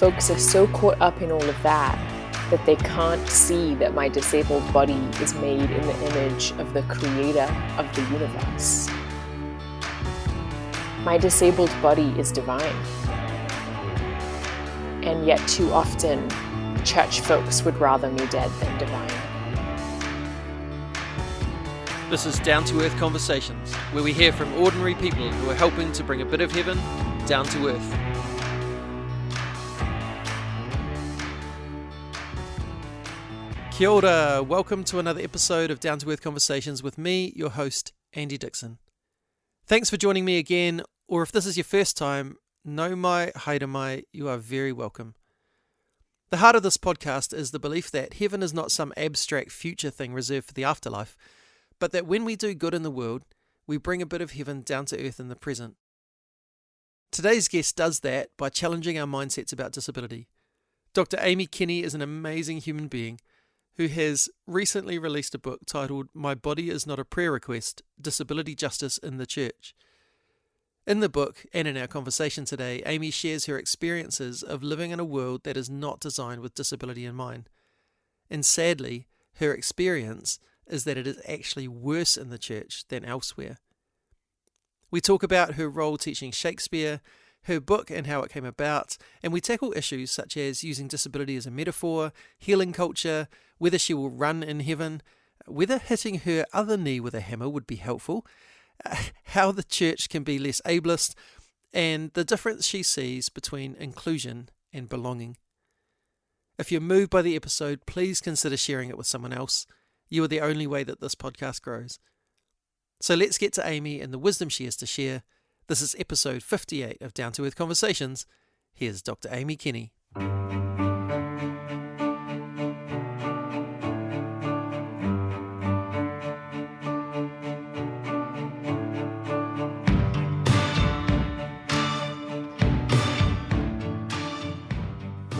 folks are so caught up in all of that that they can't see that my disabled body is made in the image of the creator of the universe. My disabled body is divine. And yet too often, church folks would rather me dead than divine. This is Down to Earth Conversations, where we hear from ordinary people who are helping to bring a bit of heaven down to earth. Kia ora, welcome to another episode of Down to Earth Conversations with me, your host, Andy Dixon. Thanks for joining me again, or if this is your first time, no mai, haere mai, you are very welcome. The heart of this podcast is the belief that heaven is not some abstract future thing reserved for the afterlife, but that when we do good in the world, we bring a bit of heaven down to earth in the present. Today's guest does that by challenging our mindsets about disability. Dr. Amy Kenny is an amazing human being who has recently released a book titled My Body is Not a Prayer Request, Disability Justice in the Church. In the book, and in our conversation today, Amy shares her experiences of living in a world that is not designed with disability in mind. And sadly, her experience is that it is actually worse in the church than elsewhere. We talk about her role teaching Shakespeare, her book and how it came about, and we tackle issues such as using disability as a metaphor, healing culture, whether she will run in heaven, whether hitting her other knee with a hammer would be helpful, how the church can be less ableist, and the difference she sees between inclusion and belonging. If you're moved by the episode, please consider sharing it with someone else. You are the only way that this podcast grows. So let's get to Amy and the wisdom she has to share. This is episode 58 of Down to Earth Conversations. Here's Dr. Amy Kenny.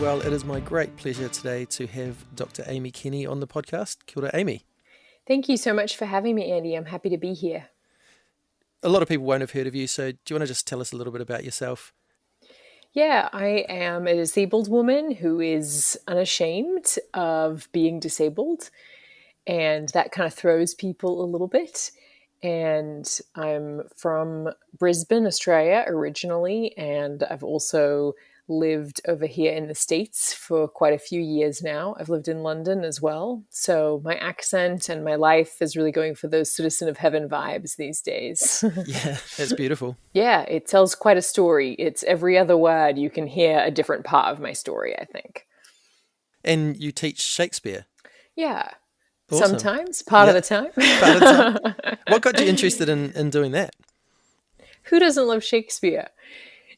Well, it is my great pleasure today to have Dr. Amy Kenny on the podcast. Kia ora, Amy. Thank you so much for having me, Andy. I'm happy to be here. A lot of people won't have heard of you, so do you want to just tell us a little bit about yourself? Yeah, I am a disabled woman who is unashamed of being disabled, and that kind of throws people a little bit. And I'm from Brisbane, Australia originally, and I've also lived over here in the States for quite a few years now. I've lived in London as well. So my accent and my life is really going for those citizen of heaven vibes these days. Yeah, that's beautiful. Yeah, it tells quite a story. It's every other word you can hear a different part of my story, I think. And you teach Shakespeare? Yeah. Awesome. Sometimes, part of the time. Part of the time. What got you interested in doing that? Who doesn't love Shakespeare?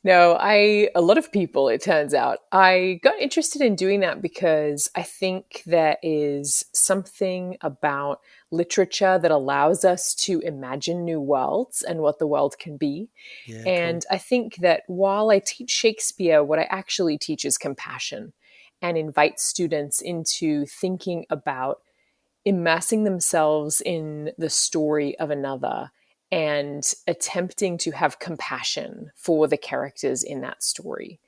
No, a lot of people, it turns out. I got interested in doing that because I think there is something about literature that allows us to imagine new worlds and what the world can be. Yeah, and cool. I think that while I teach Shakespeare, what I actually teach is compassion and invite students into thinking about immersing themselves in the story of another and attempting to have compassion for the characters in that story.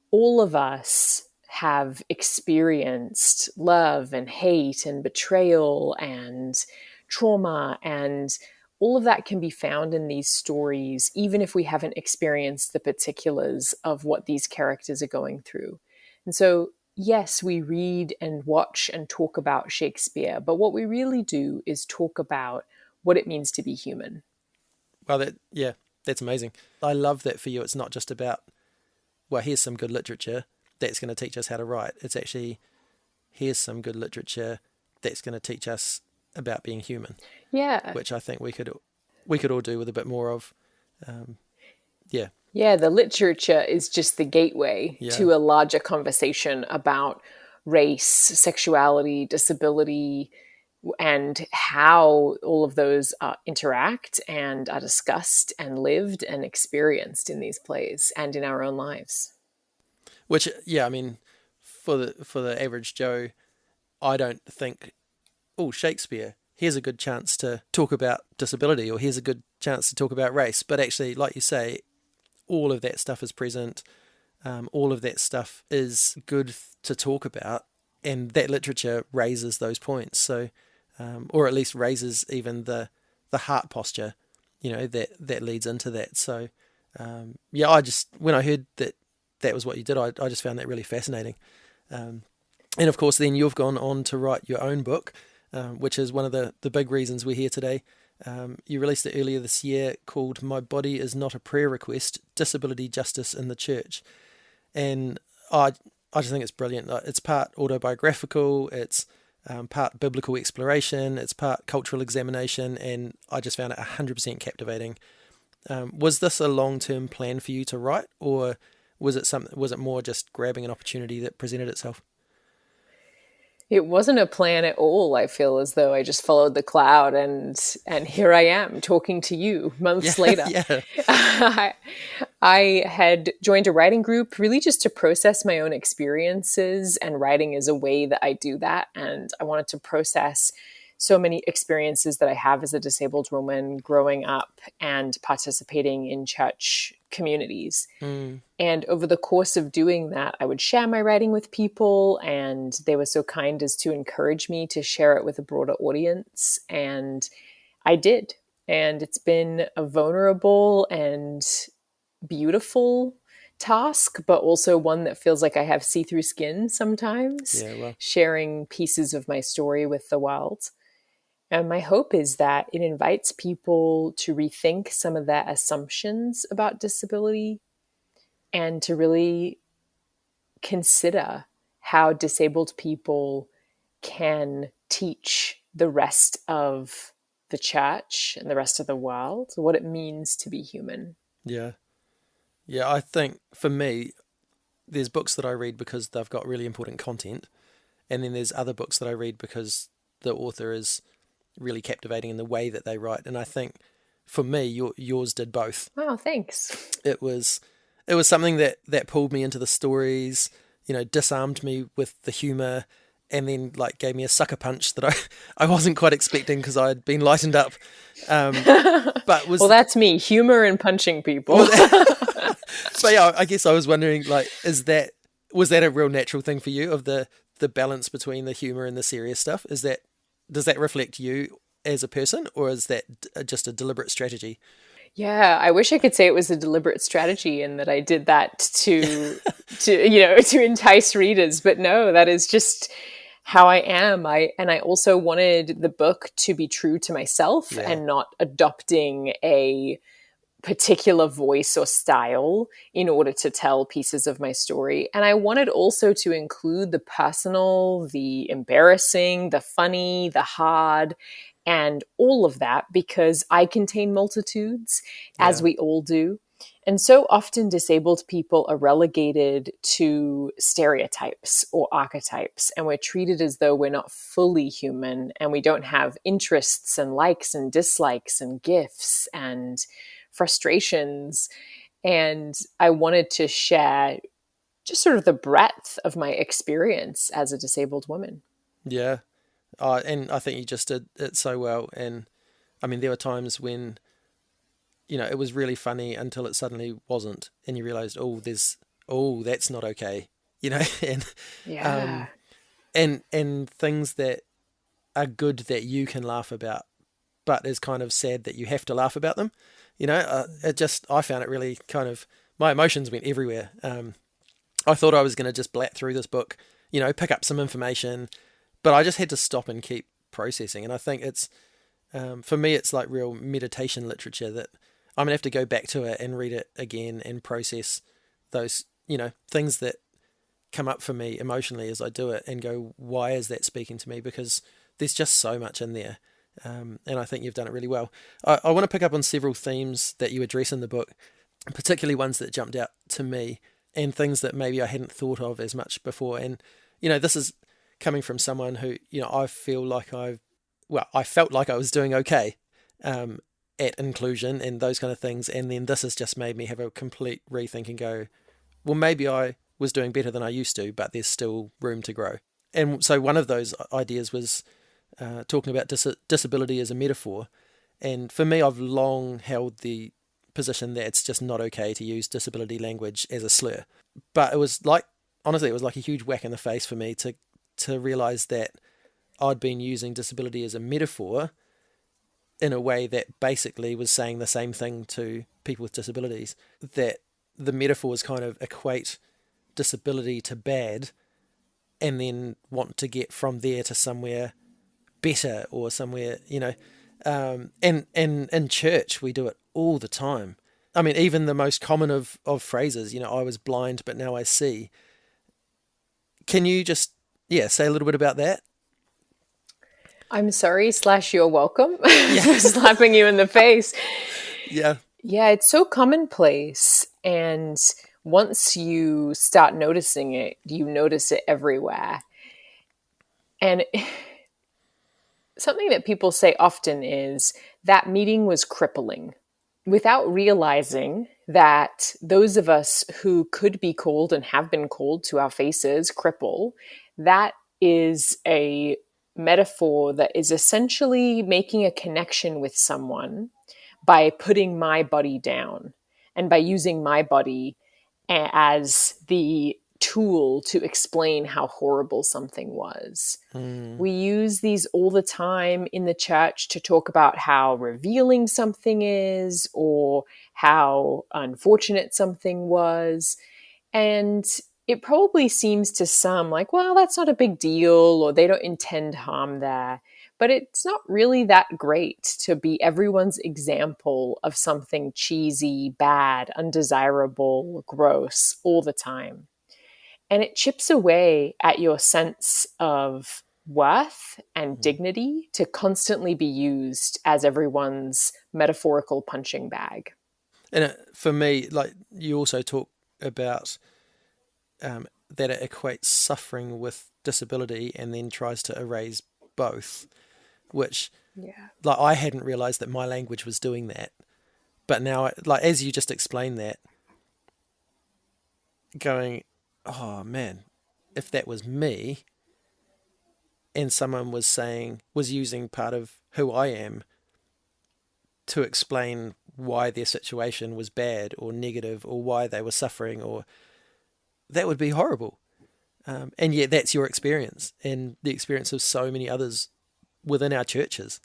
All of us have experienced love and hate and betrayal and trauma, and all of that can be found in these stories, even if we haven't experienced the particulars of what these characters are going through. And so, yes, we read and watch and talk about Shakespeare, but what we really do is talk about what it means to be human. Well, that's amazing. I love that for you. It's not just about, well, here's some good literature that's going to teach us how to write. It's actually, here's some good literature that's going to teach us about being human. Yeah. Which I think we could all do with a bit more of. Yeah, the literature is just the gateway to a larger conversation about race, sexuality, disability, and how all of those interact and are discussed and lived and experienced in these plays and in our own lives. Which, yeah, I mean, for the average Joe, I don't think, oh, Shakespeare, here's a good chance to talk about disability, or here's a good chance to talk about race. But actually, like you say, all of that stuff is present. all of that stuff is good to talk about, and that literature raises those points. So, or at least raises even the heart posture, that leads into that. So, I just, when I heard that was what you did, I just found that really fascinating. And of course, then you've gone on to write your own book, which is one of the big reasons we're here today. You released it earlier this year, called "My Body Is Not a Prayer Request: Disability Justice in the Church." And I just think it's brilliant. It's part autobiographical, it's part biblical exploration, it's part cultural examination, and I just found it 100% captivating. Was this a long-term plan for you to write, or was it more just grabbing an opportunity that presented itself? It wasn't a plan at all. I feel as though I just followed the cloud, and here I am talking to you Yeah, months later. yeah, I had joined a writing group really just to process my own experiences, and writing is a way that I do that. And I wanted to process so many experiences that I have as a disabled woman growing up and participating in church communities. mm, And over the course of doing that, I would share my writing with people, and they were so kind as to encourage me to share it with a broader audience. And I did. And it's been a vulnerable and beautiful task, but also one that feels like I have see-through skin sometimes, yeah. Well, sharing pieces of my story with the world. And my hope is that it invites people to rethink some of their assumptions about disability, and to really consider how disabled people can teach the rest of the church and the rest of the world what it means to be human. yeah, yeah. I think for me, there's books that I read because they've got really important content, and then there's other books that I read because the author is really captivating in the way that they write. And I think for me, yours did both. Wow, thanks. It was something that pulled me into the stories, disarmed me with the humor, and then like gave me a sucker punch that I wasn't quite expecting because I'd been lightened up. But was Well, that's me, humor and punching people. but yeah, I guess I was wondering, like, was that a real natural thing for you, of the balance between the humor and the serious stuff? Does that reflect you as a person, or is that just a deliberate strategy? Yeah, I wish I could say it was a deliberate strategy and that I did that to entice readers, but no, that is just how I am. I also wanted the book to be true to myself, Yeah, and not adopting a particular voice or style in order to tell pieces of my story. And I wanted also to include the personal, the embarrassing, the funny, the hard, and all of that, because I contain multitudes, as yeah, we all do. And so often disabled people are relegated to stereotypes or archetypes, and we're treated as though we're not fully human, and we don't have interests and likes and dislikes and gifts and frustrations. And I wanted to share just sort of the breadth of my experience as a disabled woman. yeah. And I think you just did it so well. And I mean, there were times when it was really funny until it suddenly wasn't, and you realized, that's not okay, and Yeah. um, and things that are good that you can laugh about, but is kind of sad that you have to laugh about them. I found it really kind of, my emotions went everywhere. I thought I was going to just blat through this book, pick up some information, but I just had to stop and keep processing. And I think it's, for me, it's like real meditation literature that I'm going to have to go back to it and read it again and process those, things that come up for me emotionally as I do it, and go, why is that speaking to me? Because there's just so much in there. And I think you've done it really well. I want to pick up on several themes that you address in the book, particularly ones that jumped out to me, and things that maybe I hadn't thought of as much before. And, this is coming from someone who, I feel like I felt like I was doing okay at inclusion and those kind of things. And then this has just made me have a complete rethink and go, well, maybe I was doing better than I used to, but there's still room to grow. And so one of those ideas was talking about disability as a metaphor. And for me, I've long held the position that it's just not okay to use disability language as a slur. But it was like, honestly, it was like a huge whack in the face for me to realize that I'd been using disability as a metaphor in a way that basically was saying the same thing to people with disabilities, that the metaphors kind of equate disability to bad and then want to get from there to somewhere better or somewhere, and in church we do it all the time. I mean, even the most common of phrases, I was blind but now I see. Can you just say a little bit about that? I'm sorry / you're welcome Yeah. for slapping you in the face. Yeah. Yeah, it's so commonplace. And once you start noticing it, you notice it everywhere. And something that people say often is that meeting was crippling, without realizing that those of us who could be called and have been called to our faces cripple, that is a metaphor that is essentially making a connection with someone by putting my body down and by using my body as the tool to explain how horrible something was. We use these all the time in the church to talk about how revealing something is or how unfortunate something was. And it probably seems to some like, well, that's not a big deal, or they don't intend harm there. But it's not really that great to be everyone's example of something cheesy, bad, undesirable, gross all the time. And it chips away at your sense of worth and dignity to constantly be used as everyone's metaphorical punching bag. And for me, like, you also talk about that it equates suffering with disability and then tries to erase both, which, like, I hadn't realized that my language was doing that. But now, like, as you just explained that, going, oh man, if that was me and someone was using part of who I am to explain why their situation was bad or negative or why they were suffering, or that would be horrible. And yet that's your experience and the experience of so many others within our churches,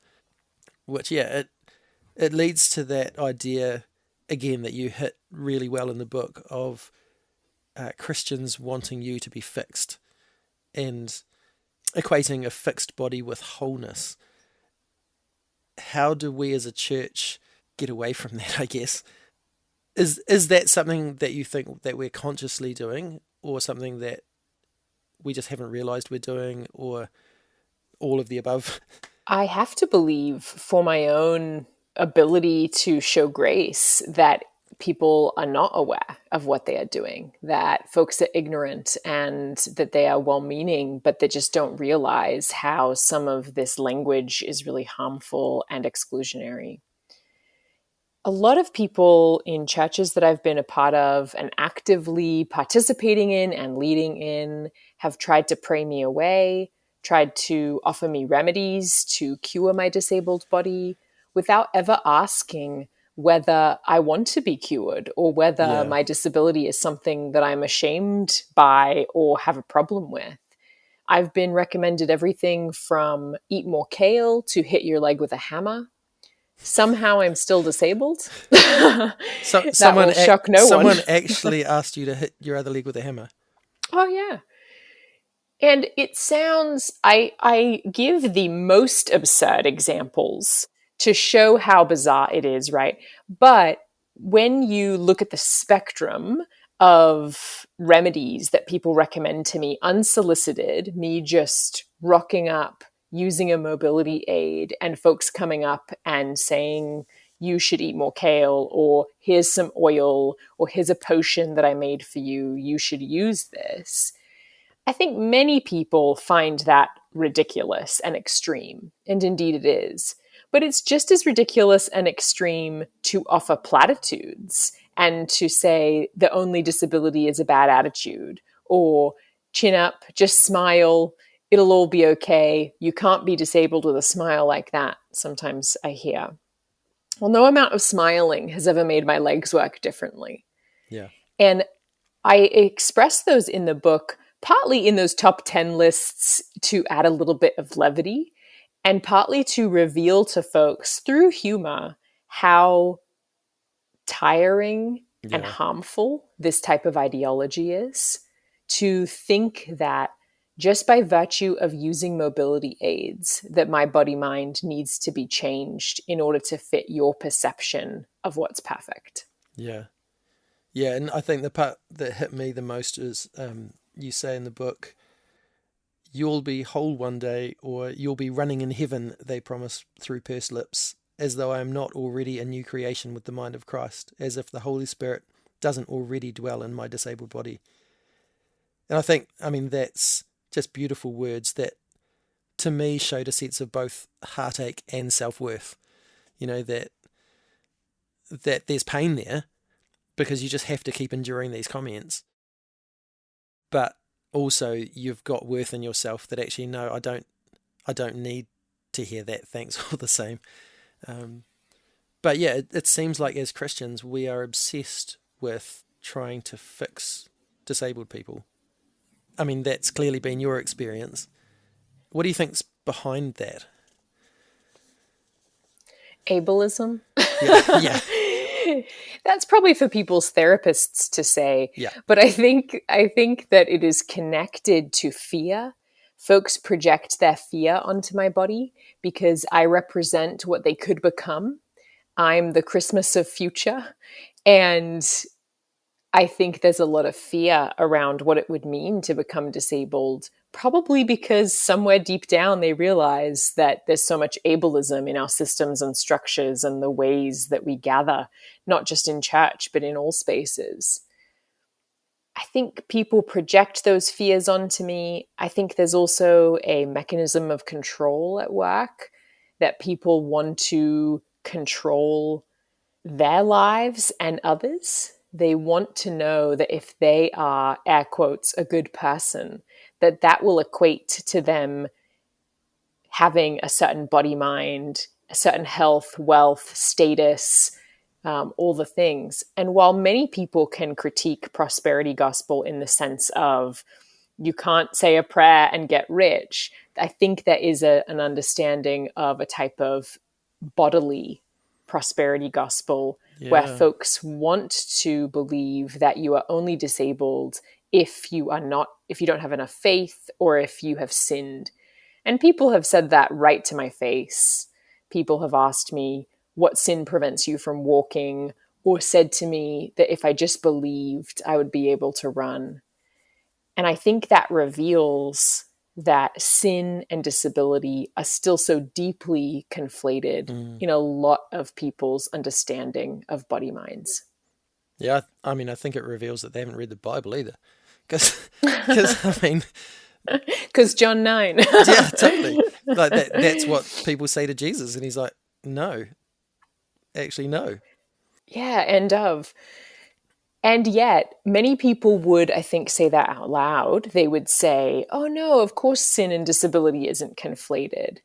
which, it leads to that idea, again, that you hit really well in the book of Christians wanting you to be fixed and equating a fixed body with wholeness. How do we as a church get away from that, I guess? Is that something that you think that we're consciously doing, or something that we just haven't realized we're doing, or all of the above? I have to believe, for my own ability to show grace, that people are not aware of what they are doing, that folks are ignorant and that they are well-meaning, but they just don't realize how some of this language is really harmful and exclusionary. A lot of people in churches that I've been a part of and actively participating in and leading in have tried to pray me away, tried to offer me remedies to cure my disabled body without ever asking whether I want to be cured or whether my disability is something that I'm ashamed by or have a problem with. I've been recommended everything from eat more kale to hit your leg with a hammer. Somehow I'm still disabled. So That will shock no one. Someone actually asked you to hit your other leg with a hammer. Oh, yeah. And it sounds, I give the most absurd examples to show how bizarre it is, right? But when you look at the spectrum of remedies that people recommend to me, unsolicited, me just rocking up, using a mobility aid, and folks coming up and saying, you should eat more kale, or here's some oil, or here's a potion that I made for you, you should use this. I think many people find that ridiculous and extreme, and indeed it is. But it's just as ridiculous and extreme to offer platitudes and to say the only disability is a bad attitude, or chin up, just smile, it'll all be okay. You can't be disabled with a smile like that, sometimes I hear. well, no amount of smiling has ever made my legs work differently. Yeah. And I express those in the book, partly in those top 10 lists to add a little bit of levity, and partly to reveal to folks through humor how tiring and Yeah. harmful this type of ideology is. To think that just by virtue of using mobility aids, that my body mind needs to be changed in order to fit your perception of what's perfect. Yeah. Yeah. And I think the part that hit me the most is you say in the book, you'll be whole one day, or you'll be running in heaven, they promise through pursed lips, as though I am not already a new creation with the mind of Christ, as if the Holy Spirit doesn't already dwell in my disabled body. And I think, I mean, that's just beautiful words that to me showed a sense of both heartache and self-worth. You know, that there's pain there because you just have to keep enduring these comments. But also you've got worth in yourself that actually, no, I don't need to hear that. Thanks all the same. But yeah, it seems like as Christians, we are obsessed with trying to fix disabled people. I mean, that's clearly been your experience. What do you think's behind that? Ableism. Yeah, yeah, That's probably for people's therapists to say, yeah, but I think that it is connected to fear. Folks project their fear onto my body because I represent what they could become. I'm the Christmas of future, and I think there's a lot of fear around what it would mean to become disabled, probably because somewhere deep down they realize that there's so much ableism in our systems and structures and the ways that we gather, not just in church, but in all spaces. I think people project those fears onto me. I think there's also a mechanism of control at work, that people want to control their lives and others. They want to know that if they are, air quotes, a good person, that that will equate to them having a certain body mind, a certain health, wealth, status, all the things. And while many people can critique prosperity gospel in the sense of you can't say a prayer and get rich, I think there is an understanding of a type of bodily prosperity gospel where yeah, folks want to believe that you are only disabled if you don't have enough faith or if you have sinned. And people have said that right to my face. People have asked me, what sin prevents you from walking? Or said to me that if I just believed, I would be able to run. And I think that reveals that sin and disability are still so deeply conflated mm. in a lot of people's understanding of body minds. Yeah. I mean, I think it reveals that they haven't read the Bible either, because, I mean, Because John 9. yeah, totally. Like that's what people say to Jesus, and he's like, no, actually, no. Yeah, and of. And yet, many people would, I think, say that out loud. They would say, oh no, of course sin and disability isn't conflated.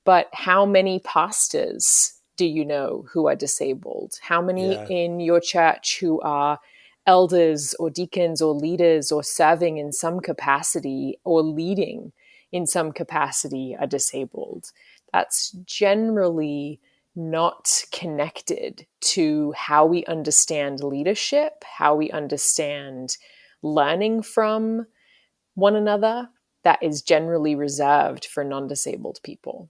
But how many pastors do you know who are disabled? How many Yeah, in your church who are elders or deacons or leaders or serving in some capacity or leading in some capacity are disabled? That's generally not connected to how we understand leadership, how we understand learning from one another. That is generally reserved for non-disabled people.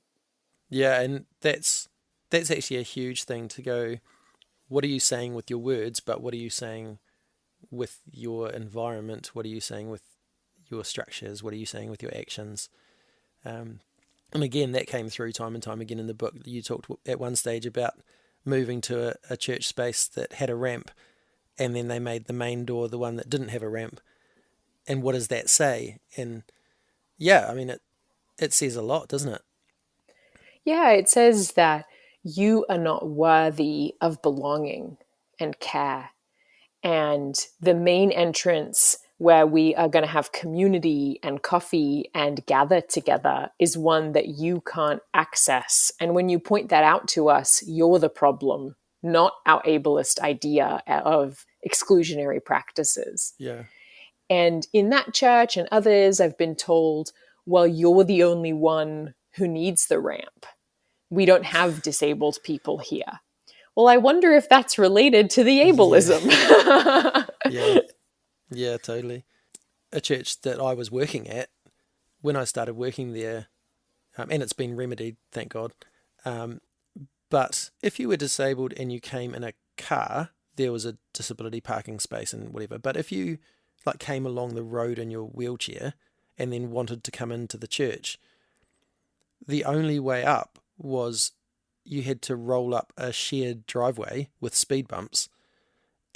yeah, and that's actually a huge thing to go. What are you saying with your words? But what are you saying with your environment? What are you saying with your structures? What are you saying with your actions? Um, and again, that came through time and time again in the book. You talked at one stage about moving to a church space that had a ramp, and then they made the main door the one that didn't have a ramp. And what does that say? And yeah, I mean, it says a lot, doesn't it? Yeah, it says that you are not worthy of belonging and care. And the main entrance where we are going to have community and coffee and gather together is one that you can't access. And when you point that out to us, you're the problem, not our ableist idea of exclusionary practices. Yeah. And in that church and others, I've been told, well, you're the only one who needs the ramp. We don't have disabled people here. Well, I wonder if that's related to the ableism. Yeah. Yeah, totally. A church that I was working at, when I started working there, and it's been remedied, thank God. But if you were disabled and you came in a car, there was a disability parking space and whatever. But if you came along the road in your wheelchair and then wanted to come into the church, the only way up was you had to roll up a shared driveway with speed bumps,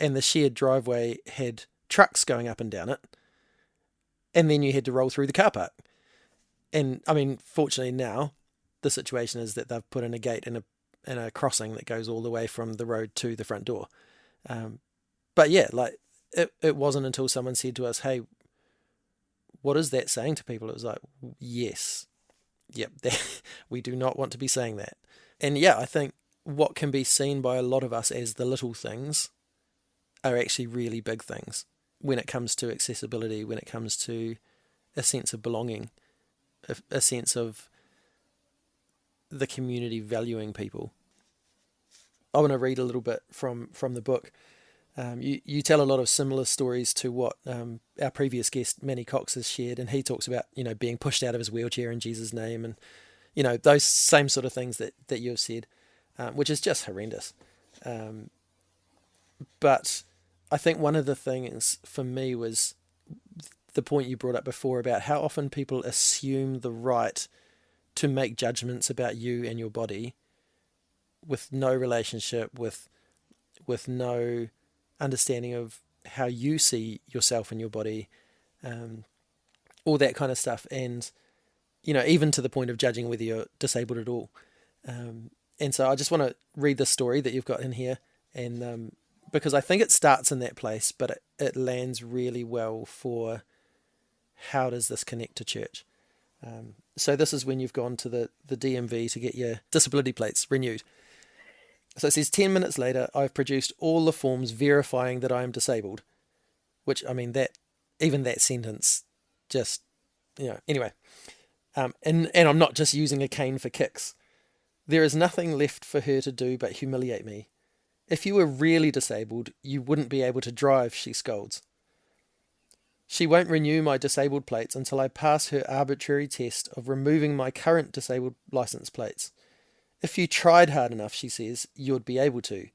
and the shared driveway had trucks going up and down it, and then you had to roll through the car park. And I mean, fortunately now the situation is that they've put in a gate and a crossing that goes all the way from the road to the front door. But yeah, it wasn't until someone said to us, hey, what is that saying to people? It was like, yes, yep, we do not want to be saying that. And yeah, I think what can be seen by a lot of us as the little things are actually really big things when it comes to accessibility, when it comes to a sense of belonging, a sense of the community valuing people. I want to read a little bit from the book. You tell a lot of similar stories to what our previous guest Manny Cox has shared, and he talks about being pushed out of his wheelchair in Jesus' name, and those same sort of things that you've said, which is just horrendous. But I think one of the things for me was the point you brought up before about how often people assume the right to make judgments about you and your body with no relationship, with no understanding of how you see yourself and your body, all that kind of stuff. And, even to the point of judging whether you're disabled at all. And so I just want to read the story that you've got in here, and because I think it starts in that place, but it lands really well for how does this connect to church. So this is when you've gone to the DMV to get your disability plates renewed. So it says, 10 minutes later, I've produced all the forms verifying that I am disabled. Which, I mean, even that sentence just, anyway. And I'm not just using a cane for kicks. There is nothing left for her to do but humiliate me. If you were really disabled, you wouldn't be able to drive, she scolds. She won't renew my disabled plates until I pass her arbitrary test of removing my current disabled license plates. If you tried hard enough, she says, you'd be able to.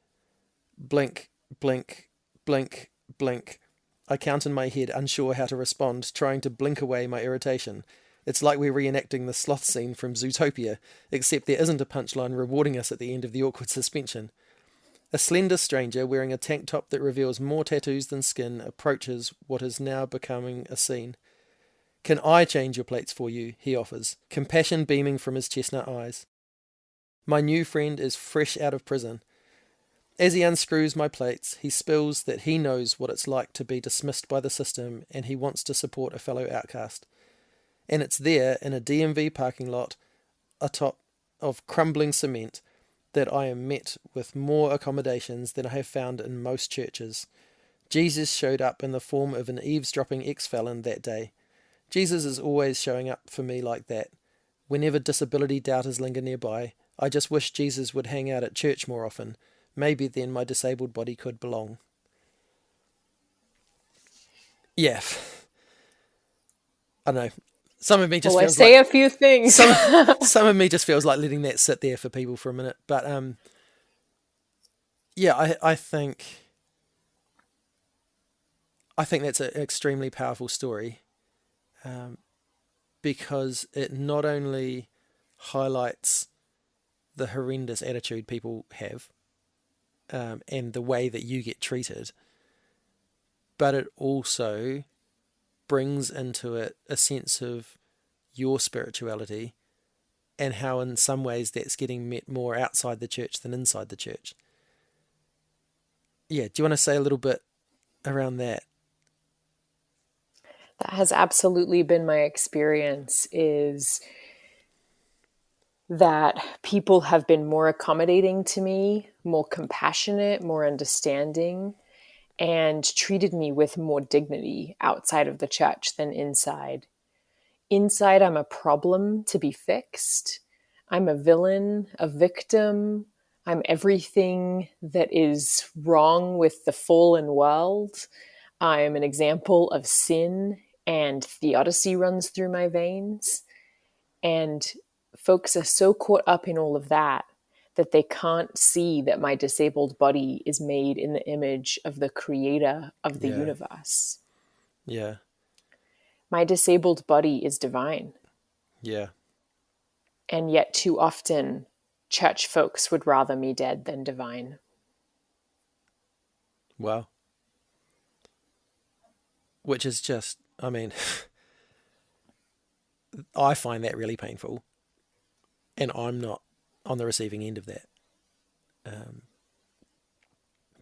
Blink, blink, blink, blink. I count in my head, unsure how to respond, trying to blink away my irritation. It's like we're reenacting the sloth scene from Zootopia, except there isn't a punchline rewarding us at the end of the awkward suspension. A slender stranger wearing a tank top that reveals more tattoos than skin approaches what is now becoming a scene. Can I change your plates for you? He offers, compassion beaming from his chestnut eyes. My new friend is fresh out of prison. As he unscrews my plates, he spills that he knows what it's like to be dismissed by the system, and he wants to support a fellow outcast. And it's there, in a DMV parking lot, atop of crumbling cement, that I am met with more accommodations than I have found in most churches. Jesus showed up in the form of an eavesdropping ex-felon that day. Jesus is always showing up for me like that. Whenever disability doubters linger nearby, I just wish Jesus would hang out at church more often. Maybe then my disabled body could belong. Yeah. I don't know. Some of me just feels say a few things. Some of me just feels like letting that sit there for people for a minute. But yeah, I think that's an extremely powerful story, because it not only highlights the horrendous attitude people have, and the way that you get treated, but it also brings into it a sense of your spirituality and how in some ways that's getting met more outside the church than inside the church. Yeah, do you want to say a little bit around that? That has absolutely been my experience, is that people have been more accommodating to me, more compassionate, more understanding, and treated me with more dignity outside of the church than inside. Inside, I'm a problem to be fixed. I'm a villain, a victim. I'm everything that is wrong with the fallen world. I'm an example of sin, and theodicy runs through my veins. And folks are so caught up in all of that that they can't see that my disabled body is made in the image of the creator of the Yeah. universe. Yeah. My disabled body is divine. Yeah. And yet, too often, church folks would rather me dead than divine. Wow. Which is just, I mean, I find that really painful, and I'm not on the receiving end of that.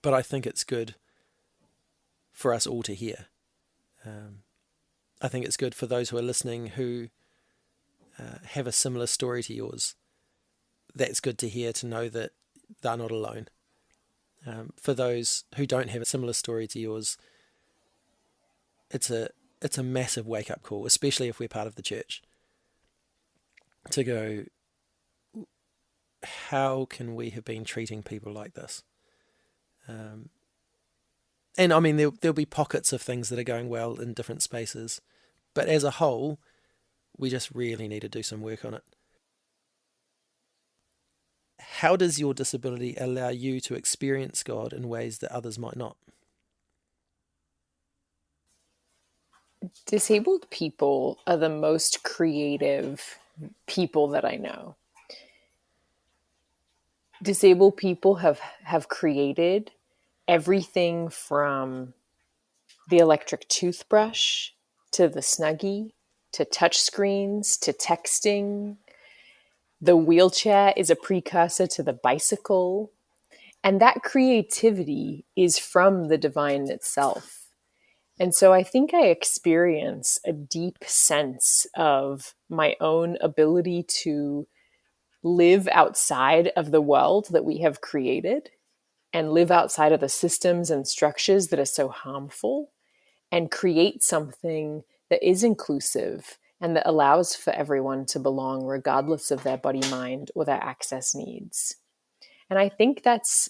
But I think it's good for us all to hear. I think it's good for those who are listening who have a similar story to yours. That's good to hear, to know that they're not alone. For those who don't have a similar story to yours, it's a massive wake up call, especially if we're part of the church, to go, how can we have been treating people like this? And I mean, there'll be pockets of things that are going well in different spaces, but as a whole, we just really need to do some work on it. How does your disability allow you to experience God in ways that others might not? Disabled people are the most creative people that I know. Disabled people have created everything from the electric toothbrush to the Snuggie to touch screens to texting. The wheelchair is a precursor to the bicycle. And that creativity is from the divine itself. And so I think I experience a deep sense of my own ability to live outside of the world that we have created and live outside of the systems and structures that are so harmful, and create something that is inclusive and that allows for everyone to belong regardless of their body, mind, or their access needs. And I think that's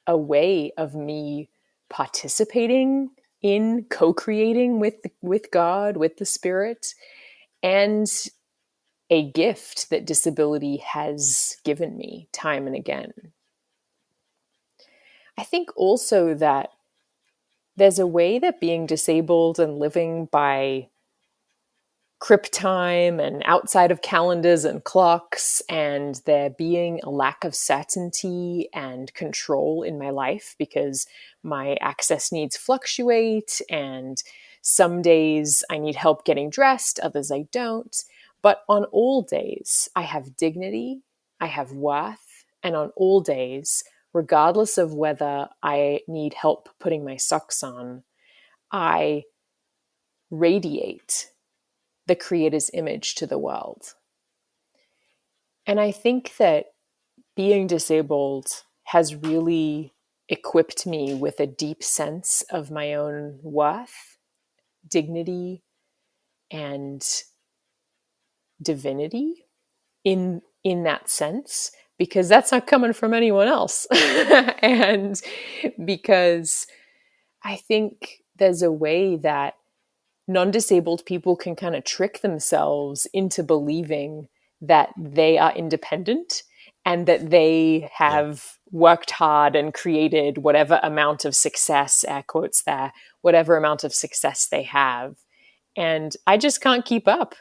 a way of me participating in co-creating with God, with the Spirit, and a gift that disability has given me time and again. I think also that there's a way that being disabled and living by crib time and outside of calendars and clocks, and there being a lack of certainty and control in my life because my access needs fluctuate, and some days I need help getting dressed, others I don't. But on all days, I have dignity, I have worth, and on all days, regardless of whether I need help putting my socks on, I radiate the Creator's image to the world. And I think that being disabled has really equipped me with a deep sense of my own worth, dignity, and divinity in that sense, because that's not coming from anyone else. And because I think there's a way that non-disabled people can kind of trick themselves into believing that they are independent and that they Yeah. have worked hard and created whatever amount of success, air quotes there, whatever amount of success they have. And I just can't keep up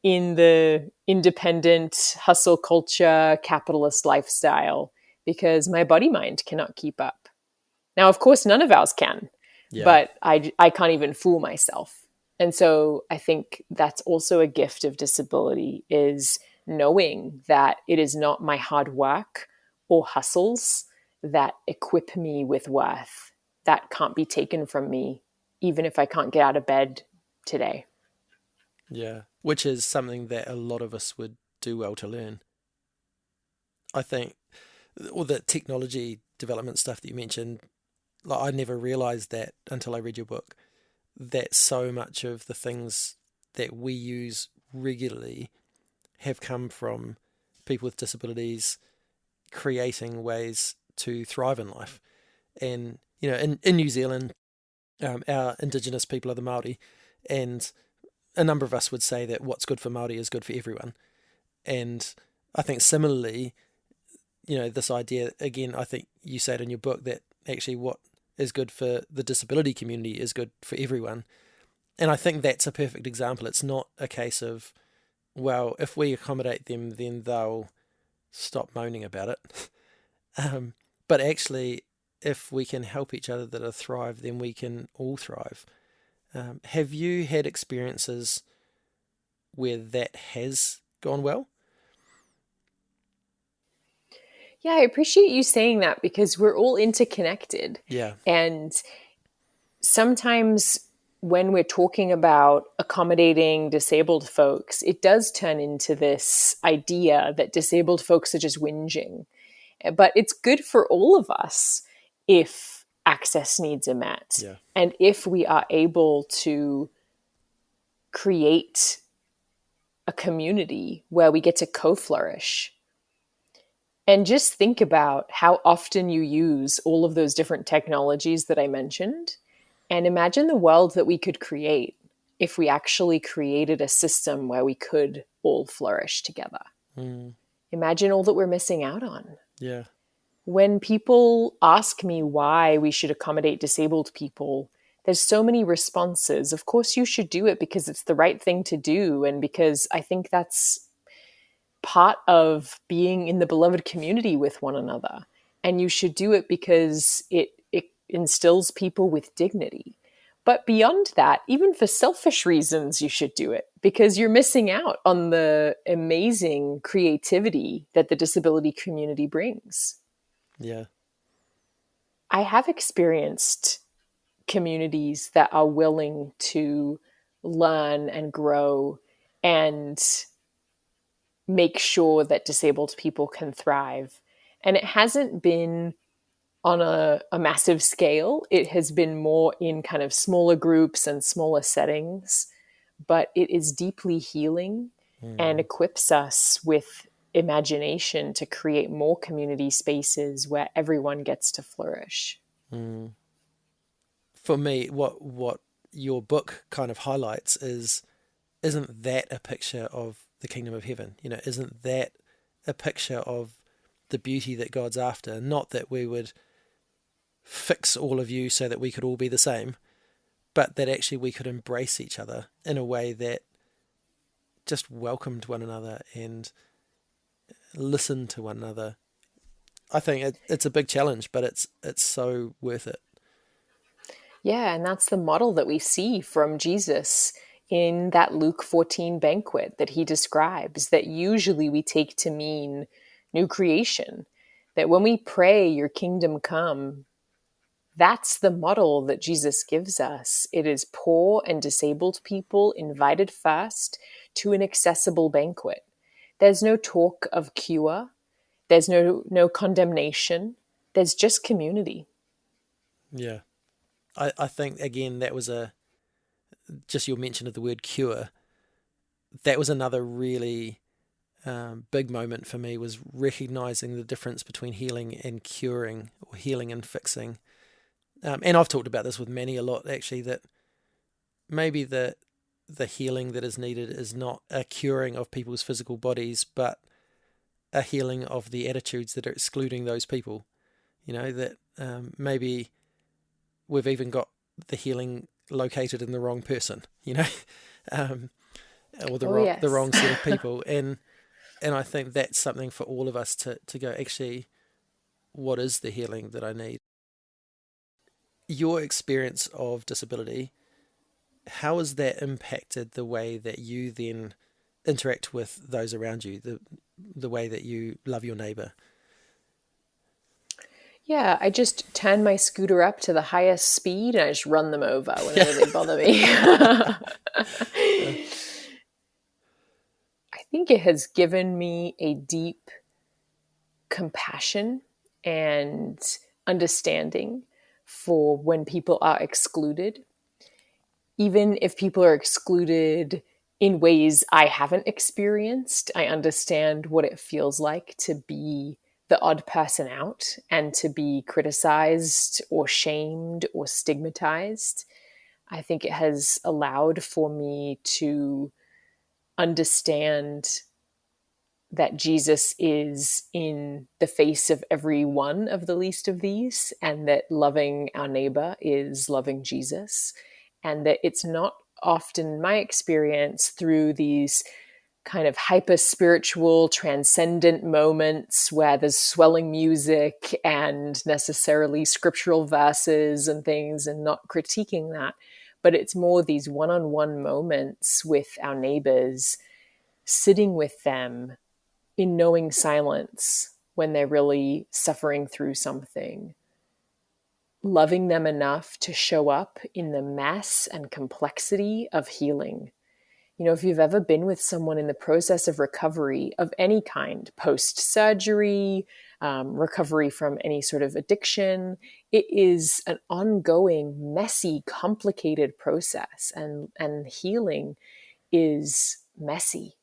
in the independent hustle culture, capitalist lifestyle, because my body mind cannot keep up. Now, of course, none of ours can, Yeah. but I can't even fool myself. And so I think that's also a gift of disability, is knowing that it is not my hard work or hustles that equip me with worth. That can't be taken from me, even if I can't get out of bed today. Yeah, which is something that a lot of us would do well to learn. I think all the technology development stuff that you mentioned, like I never realized that until I read your book, that so much of the things that we use regularly have come from people with disabilities creating ways to thrive in life. And, in New Zealand, our Indigenous people are the Māori, and a number of us would say that what's good for Māori is good for everyone. And I think similarly, this idea, again, I think you said in your book that actually what is good for the disability community is good for everyone. And I think that's a perfect example. It's not a case of, well, if we accommodate them, then they'll stop moaning about it. But actually, if we can help each other that thrive, then we can all thrive. Have you had experiences where that has gone well? Yeah, I appreciate you saying that because we're all interconnected. Yeah. And sometimes when we're talking about accommodating disabled folks, it does turn into this idea that disabled folks are just whinging. But it's good for all of us if access needs are met Yeah. and if we are able to create a community where we get to co-flourish. And just think about how often you use all of those different technologies that I mentioned. And imagine the world that we could create if we actually created a system where we could all flourish together. Mm. Imagine all that we're missing out on. Yeah. When people ask me why we should accommodate disabled people, there's so many responses. Of course, you should do it because it's the right thing to do. And because I think that's part of being in the beloved community with one another. And you should do it because it instills people with dignity. But beyond that, even for selfish reasons, you should do it because you're missing out on the amazing creativity that the disability community brings. Yeah. I have experienced communities that are willing to learn and grow and make sure that disabled people can thrive. And it hasn't been on a massive scale. It has been more in kind of smaller groups and smaller settings, but it is deeply healing and Mm. equips us with imagination to create more community spaces where everyone gets to flourish. Mm. For me, what your book kind of highlights isn't that a picture of the kingdom of heaven? Isn't that a picture of the beauty that God's after? Not that we would fix all of you so that we could all be the same, but that actually we could embrace each other in a way that just welcomed one another and listened to one another. I think it's a big challenge, but it's so worth it. Yeah, and that's the model that we see from Jesus in that Luke 14 banquet that he describes, that usually we take to mean new creation. That when we pray, your kingdom come, that's the model that Jesus gives us. It is poor and disabled people invited first to an accessible banquet. There's no talk of cure. There's no condemnation. There's just community. Yeah. I think, again, that was just your mention of the word cure. That was another really big moment for me, was recognizing the difference between healing and curing, or healing and fixing. And I've talked about this with Manny a lot, actually, that maybe the healing that is needed is not a curing of people's physical bodies, but a healing of the attitudes that are excluding those people. That maybe we've even got the healing located in the wrong person, or Yes. the wrong set of people. And I think that's something for all of us to go, actually, what is the healing that I need? Your experience of disability, how has that impacted the way that you then interact with those around you, the way that you love your neighbor? Yeah, I just turn my scooter up to the highest speed and I just run them over whenever they bother me. think it has given me a deep compassion and understanding for when people are excluded, even if people are excluded in ways I haven't experienced. I understand what it feels like to be the odd person out and to be criticized or shamed or stigmatized. I think it has allowed for me to understand that Jesus is in the face of every one of the least of these, and that loving our neighbor is loving Jesus, and that it's not often, in my experience, through these kind of hyper spiritual, transcendent moments where there's swelling music and necessarily scriptural verses and things, and not critiquing that. But it's more these one on one moments with our neighbors, sitting with them in knowing silence when they're really suffering through something, loving them enough to show up in the mess and complexity of healing. You know, if you've ever been with someone in the process of recovery of any kind, post surgery, recovery from any sort of addiction, it is an ongoing, messy, complicated process. And healing is messy.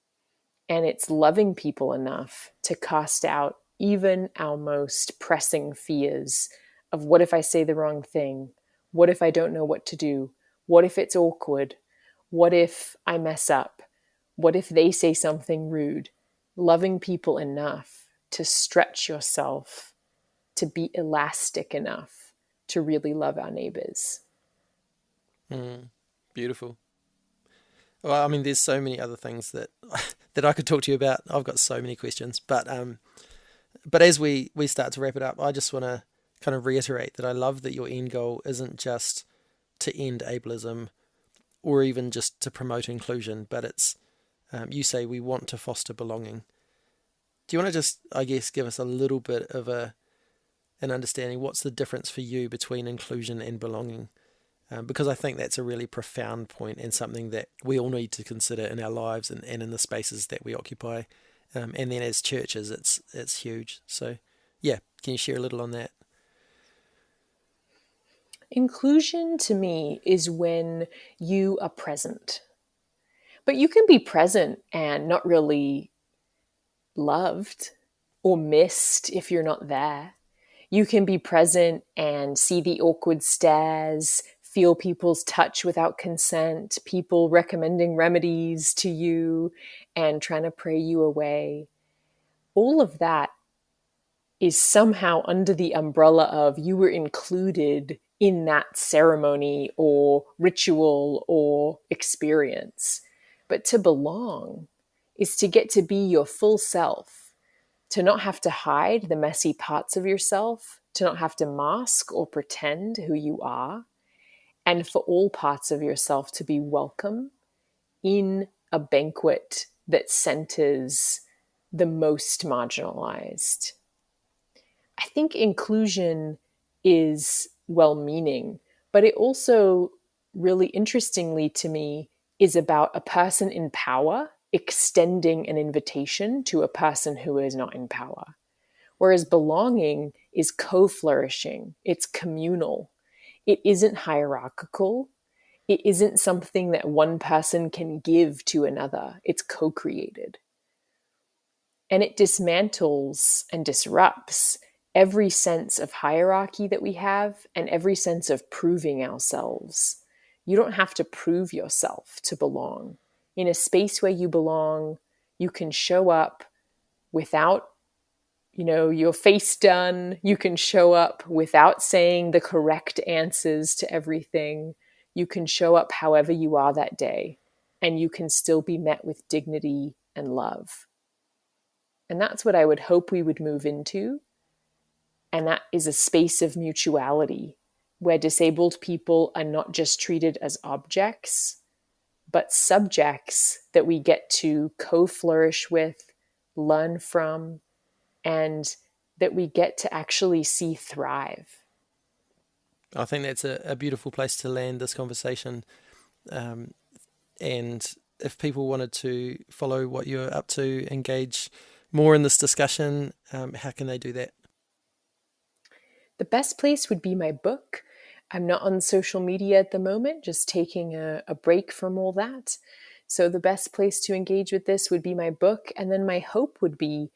And it's loving people enough to cast out even our most pressing fears of, what if I say the wrong thing? What if I don't know what to do? What if it's awkward? What if I mess up? What if they say something rude? Loving people enough to stretch yourself, to be elastic enough to really love our neighbors. Beautiful. Well, I mean, there's so many other things that that I could talk to you about. I've got so many questions, but as we start to wrap it up, I just want to kind of reiterate that I love that your end goal isn't just to end ableism or even just to promote inclusion, but it's you say we want to foster belonging. Do you want to just, I guess, give us a little bit of an understanding? What's the difference for you between inclusion and belonging? Because I think that's a really profound point and something that we all need to consider in our lives and in the spaces that we occupy. And then as churches, it's huge. So, yeah, can you share a little on that? Inclusion to me is when you are present. But you can be present and not really loved or missed if you're not there. You can be present and see the awkward stares, feel people's touch without consent, people recommending remedies to you and trying to pray you away. All of that is somehow under the umbrella of you were included in that ceremony or ritual or experience. But to belong is to get to be your full self, to not have to hide the messy parts of yourself, to not have to mask or pretend who you are, and for all parts of yourself to be welcome in a banquet that centers the most marginalized. I think inclusion is well meaning, but it also, really interestingly to me, is about a person in power extending an invitation to a person who is not in power. Whereas belonging is co flourishing, it's communal, it isn't hierarchical, it isn't something that one person can give to another, it's co created. And it dismantles and disrupts every sense of hierarchy that we have and every sense of proving ourselves. You don't have to prove yourself to belong. In a space where you belong, you can show up without, your face done. You can show up without saying the correct answers to everything. You can show up however you are that day, and you can still be met with dignity and love. And that's what I would hope we would move into. And that is a space of mutuality where disabled people are not just treated as objects, but subjects that we get to co-flourish with, learn from, and that we get to actually see thrive. I think that's a beautiful place to land this conversation. And if people wanted to follow what you're up to, engage more in this discussion, how can they do that? The best place would be my book. I'm not on social media at the moment, just taking a break from all that. So the best place to engage with this would be my book. And then my hope would be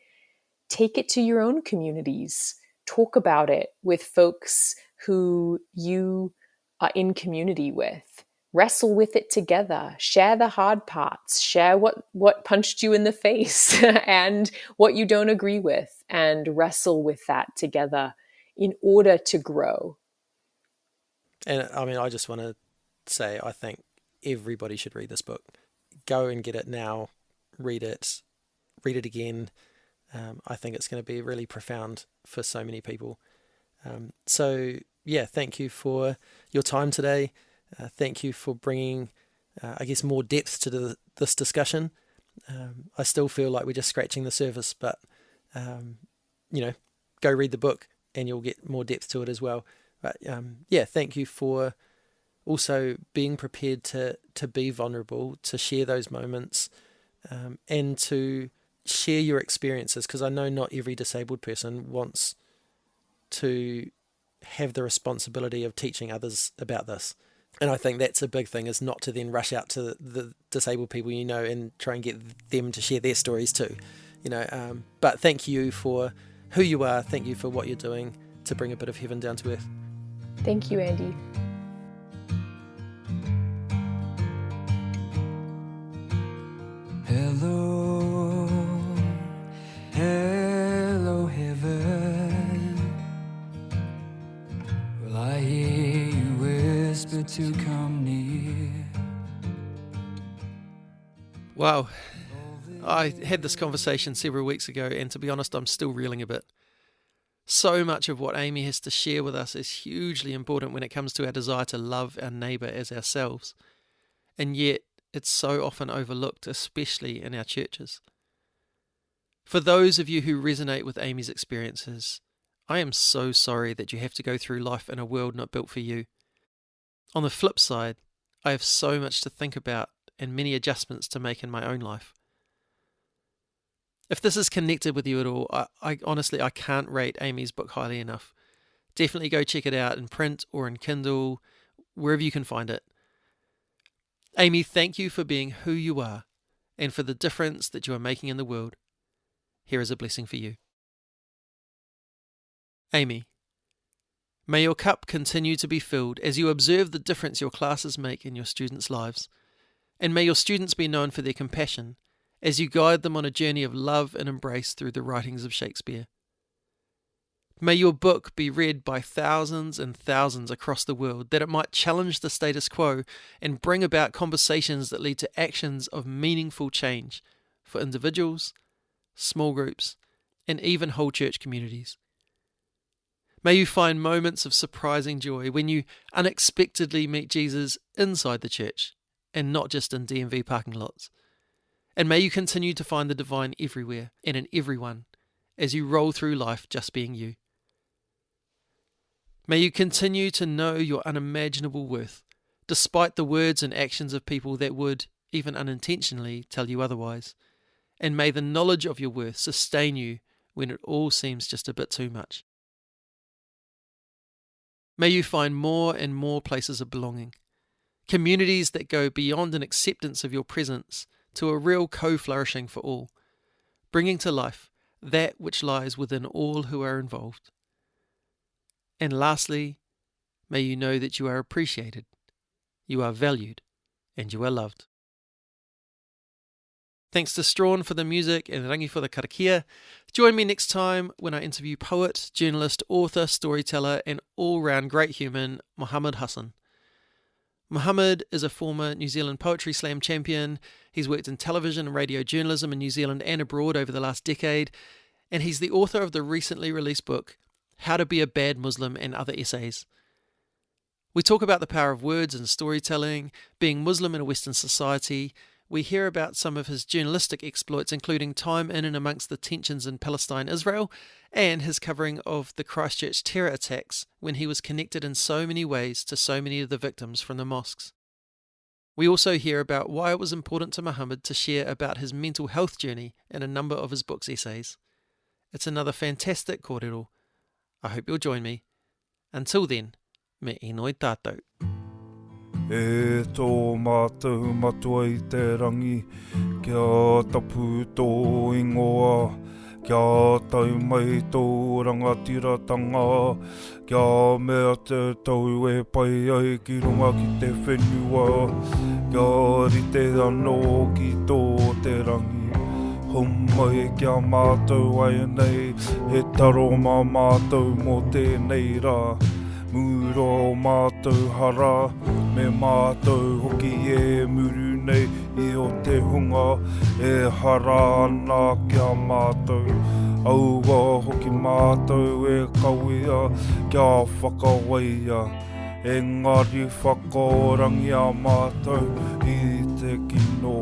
take it to your own communities. Talk about it with folks who you are in community with. Wrestle with it together. Share the hard parts. Share what punched you in the face and what you don't agree with, and wrestle with that together in order to grow. And I mean, I just want to say, I think everybody should read this book. Go and get it now. Read it again. I think it's going to be really profound for so many people. So yeah, thank you for your time today. Thank you for bringing, I guess, more depth to this discussion. I still feel like we're just scratching the surface, but go read the book and you'll get more depth to it as well. But yeah, thank you for also being prepared to be vulnerable, to share those moments, and to share your experiences, because I know not every disabled person wants to have the responsibility of teaching others about this. And I think that's a big thing, is not to then rush out to the disabled people and try and get them to share their stories too. But thank you for who you are. Thank you for what you're doing to bring a bit of heaven down to earth. Thank you, Andy. Hello, hello heaven. Will I hear you whisper to come near? Wow. I had this conversation several weeks ago, and to be honest, I'm still reeling a bit. So much of what Amy has to share with us is hugely important when it comes to our desire to love our neighbour as ourselves. And yet, it's so often overlooked, especially in our churches. For those of you who resonate with Amy's experiences, I am so sorry that you have to go through life in a world not built for you. On the flip side, I have so much to think about and many adjustments to make in my own life. If this is connected with you at all, I honestly can't rate Amy's book highly enough. Definitely go check it out in print or in Kindle, wherever you can find it. Amy, thank you for being who you are and for the difference that you are making in the world. Here is a blessing for you. Amy, may your cup continue to be filled as you observe the difference your classes make in your students' lives, and may your students be known for their compassion as you guide them on a journey of love and embrace through the writings of Shakespeare. May your book be read by thousands and thousands across the world, that it might challenge the status quo and bring about conversations that lead to actions of meaningful change for individuals, small groups, and even whole church communities. May you find moments of surprising joy when you unexpectedly meet Jesus inside the church and not just in DMV parking lots. And may you continue to find the divine everywhere and in everyone as you roll through life just being you. May you continue to know your unimaginable worth, despite the words and actions of people that would, even unintentionally, tell you otherwise. And may the knowledge of your worth sustain you when it all seems just a bit too much. May you find more and more places of belonging, communities that go beyond an acceptance of your presence to a real co-flourishing for all, bringing to life that which lies within all who are involved. And lastly, may you know that you are appreciated, you are valued, and you are loved. Thanks to Strawn for the music and Rangi for the karakia. Join me next time when I interview poet, journalist, author, storyteller, and all-round great human, Mohammed Hassan. Mohammed is a former New Zealand Poetry Slam champion. He's worked in television and radio journalism in New Zealand and abroad over the last decade, and he's the author of the recently released book, How to Be a Bad Muslim and Other Essays. We talk about the power of words and storytelling, being Muslim in a Western society. We hear about some of his journalistic exploits, including time in and amongst the tensions in Palestine-Israel, and his covering of the Christchurch terror attacks when he was connected in so many ways to so many of the victims from the mosques. We also hear about why it was important to Muhammad to share about his mental health journey in a number of his book's essays. It's another fantastic kōrero. I hope you'll join me. Until then, me inoi tātou. E tō mātou matua I te rangi, kia tapu tō ingoa, kia tau mai tō rangatiratanga, kia mea te tau e pai ai ki runga ki te whenua, kia rite anō ki tō te rangi. Homai kia mātou ai nei, he taro mā mātou mō tēnei rā. Muro mātou hara, me mātou hoki e muru nei I o te hunga, e hara ana kia mātou. Aua hoki mātou e kawea, kia whakawaia, engari whakaorangi a mātou I te kino.